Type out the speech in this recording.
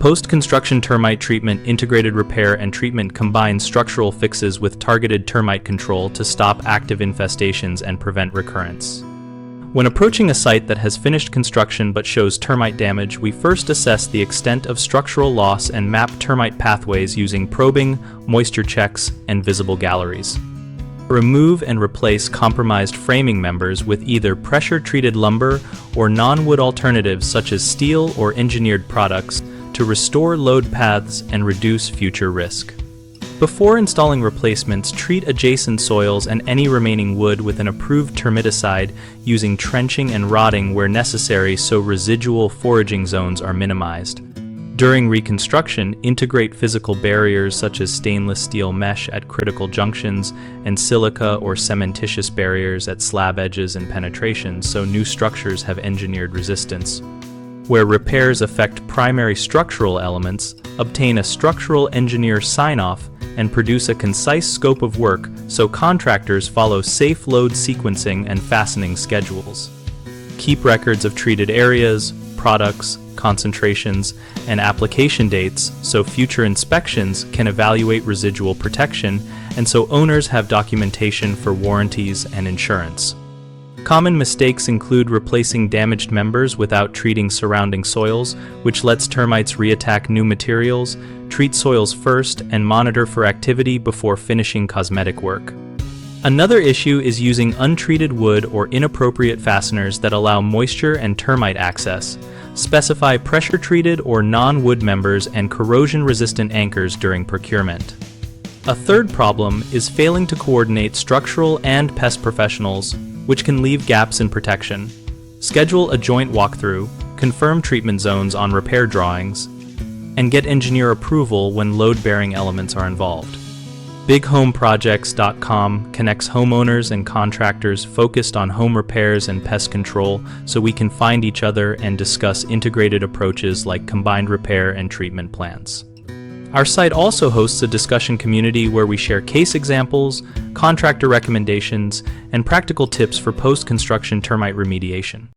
Post-construction termite treatment, integrated repair and treatment combines structural fixes with targeted termite control to stop active infestations and prevent recurrence. When approaching a site that has finished construction but shows termite damage, we first assess the extent of structural loss and map termite pathways using probing, moisture checks, and visible galleries. Remove and replace compromised framing members with either pressure-treated lumber or non-wood alternatives such as steel or engineered products to restore load paths and reduce future risk. Before installing replacements, treat adjacent soils and any remaining wood with an approved termiticide using trenching and rotting where necessary so residual foraging zones are minimized. During reconstruction, integrate physical barriers such as stainless steel mesh at critical junctions and silica or cementitious barriers at slab edges and penetrations so new structures have engineered resistance. Where repairs affect primary structural elements, obtain a structural engineer sign-off and produce a concise scope of work so contractors follow safe load sequencing and fastening schedules. Keep records of treated areas, products, concentrations, and application dates so future inspections can evaluate residual protection and so owners have documentation for warranties and insurance. Common mistakes include replacing damaged members without treating surrounding soils, which lets termites reattack new materials, treat soils first, and monitor for activity before finishing cosmetic work. Another issue is using untreated wood or inappropriate fasteners that allow moisture and termite access. Specify pressure-treated or non-wood members and corrosion-resistant anchors during procurement. A third problem is failing to coordinate structural and pest professionals, which can leave gaps in protection. Schedule a joint walkthrough, confirm treatment zones on repair drawings, and get engineer approval when load-bearing elements are involved. BigHomeProjects.com connects homeowners and contractors focused on home repairs and pest control so we can find each other and discuss integrated approaches like combined repair and treatment plans. Our site also hosts a discussion community where we share case examples, contractor recommendations, and practical tips for post-construction termite remediation.